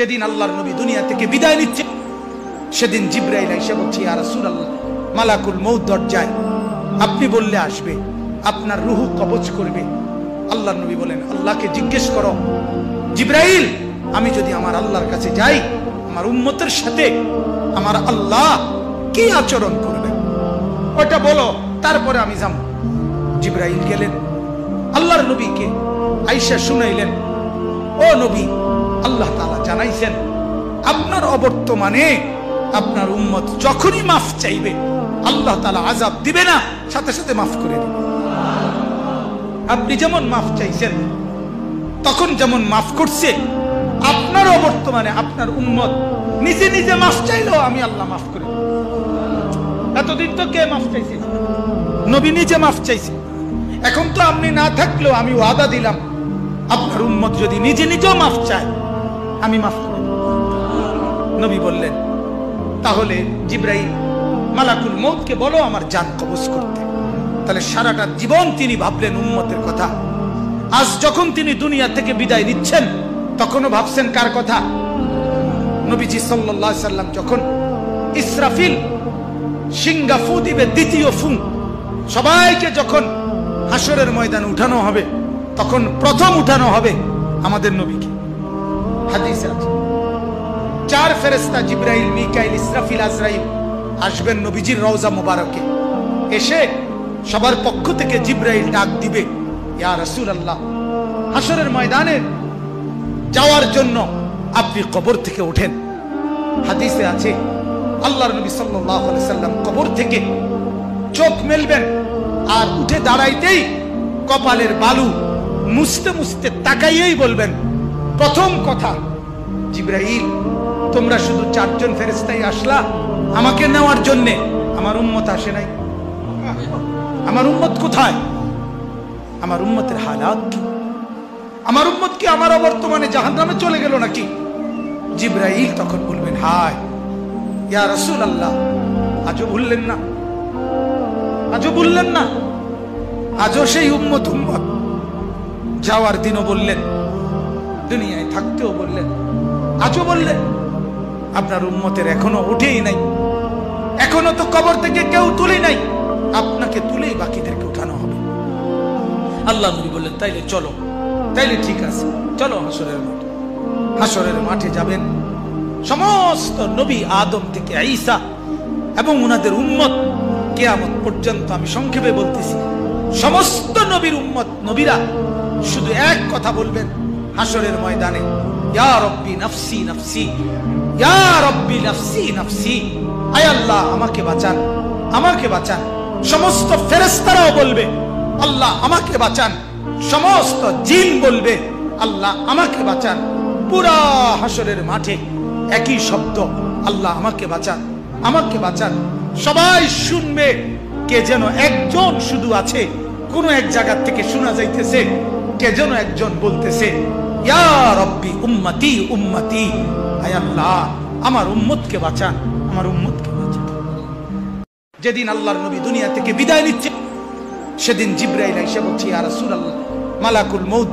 যেদিন আল্লাহর নবী দুনিয়া থেকে বিদায় নিচ্ছে সেদিন জিবরাইল এসে বলছে, ইয়া রাসূলুল্লাহ, মালাকুল মউত দরজায়, আপনি বললে আসবে, আপনার রূহ কবজ করবে। আল্লাহর নবী বলেন, আল্লাহকে জিজ্ঞেস করো জিবরাইল, আমি যদি আমার আল্লাহর কাছে যাই, আমার উম্মতের সাথে আমার আল্লাহ কি আচরণ করবে ওটা বলো, তারপরে আমি যাব। জিবরাইল গেলেন, আল্লাহর নবীকে আয়েশা শুনাইলেন, ও নবী, আল্লাহ তাআলা জানাইছেন আপনার অবর্তমানে আপনার উম্মত যখনই মাফ চাইবে আল্লাহ তাআলা আযাব দিবে না, সাথে সাথে মাফ করে দিবে। আপনি যেমন মাফ চাইছেন তখন যেমন মাফ করছে, আপনার অবর্তমানে আপনার উম্মত নিজে নিজে মাফ চাইলেও আমি আল্লাহ মাফ করে দেব। এতদিন তো কে মাফ চাইছে? নবী নিজে মাফ চাইছে। এখন তো আপনি না থাকলেও আমি ওয়াদা দিলাম, আপনার উম্মত যদি নিজে নিজেও মাফ চায় আমি মাফ করে দেব। নবী বললেন, তাহলে জিবরাইল মালাকুল মউতকে বলো আমার জান কবজ করতে। তাহলে সারাটা জীবন তিনি ভাবলেন উম্মতের কথা। আজ যখন তিনি দুনিয়া থেকে বিদায় নিচ্ছেন তখনও ভাবছেন কার কথা? নবীজি সাল্লাল্লাহু আলাইহি সাল্লাম যখন ইসরাফিল সিংহা ফু দিবে, দ্বিতীয় ফু, সবাইকে যখন হাসরের ময়দানে উঠানো হবে তখন প্রথম উঠানো হবে আমাদের নবীকে। হাদিসে আছে 4 ফেরেশতা জিবরাইল, মিকাইল, ইসরাফিল, আজরাইল আসবেন নবীজির রওজা মোবারকে। এসে সবার পক্ষ থেকে জিবরাইল ডাক দিবে, ইয়া রাসূলুল্লাহ, হাসরের ময়দানে যাওয়ার জন্য আপনি কবর থেকে ওঠেন। হাদিসে আছে আল্লাহর নবী সাল্লাল্লাহু আলাইহি সাল্লাম কবর থেকে চোখ মেলবেন আর উঠে দাঁড়াইতেই কপালের বালু মুছতে মুছতে তাকাইয়েই বলবেন প্রথম কথা, জিবরাইল, তোমরা শুধু 4 জন ফেরেশতাই আসলা আমাকে নেওয়ার জন্য, আমার উম্মত আসে নাই। আমার উম্মত কোথায়? আমার উম্মতের হালাত কি? আমার উম্মত কি আমার অবর্তমানে জাহান্নামে চলে গেল নাকি? জিবরাইল তখন বলবেন, হায় ইয়া রাসূলুল্লাহ, আজও ভুললেন না, আজও ভুললেন না, আজও সেই উম্মত উম্মত। যাওয়ার দিনও বললেন, দুনিয়ায় থাকতেও বললেন, আজও বললেন, আপনার উম্মতের এখনো উঠেই নাই, এখনো তো কবর থেকে কেউ তুলে নাই, আপনাকে তুলেই বাকিদেরকে উঠানো হবে। আল্লাহ নবী বললেন, তাইলে চলো, তাইলে ঠিক আছে, চলো হাসরের মাঠে। হাসরের মাঠে যাবেন সমস্ত নবী, আদম থেকে ঈসা এবং উনাদের উম্মত কিয়ামত পর্যন্ত। আমি সংক্ষেপে বলতেছি, সমস্ত নবীর উম্মত, নবীরা শুধু এক কথা বলবেন হাসরের ময়দানে, ইয়া রব্বি নাফসি নাফসি, ইয়া রব্বি নাফসি নাফসি, আয় আল্লাহ আমাকে বাঁচান, আমাকে বাঁচান। সমস্ত ফেরেশতারাও বলবে, আল্লাহ আমাকে বাঁচান। সমস্ত জিন বলবে, আল্লাহ আমাকে বাঁচান। পুরা হাসরের মাঠে একই শব্দ, আল্লাহ আমাকে বাঁচান, আমাকে বাঁচান। সবাই শুনবে, কে যেন একজন শুধু আছে, কোন এক জায়গা থেকে শোনা যাইতেছে, কে যেন একজন বলতেছে, ইয়া রব্বি উম্মতি উম্মতি, আয় আল্লাহ আমার উম্মতকে বাঁচান, আমার উম্মতকে বাঁচান। যেদিন আল্লাহর নবী দুনিয়া থেকে বিদায় নিচ্ছে সেদিন জিবরাইল এসে বলছে, ইয়া রাসূলুল্লাহ, মালাকুল মউত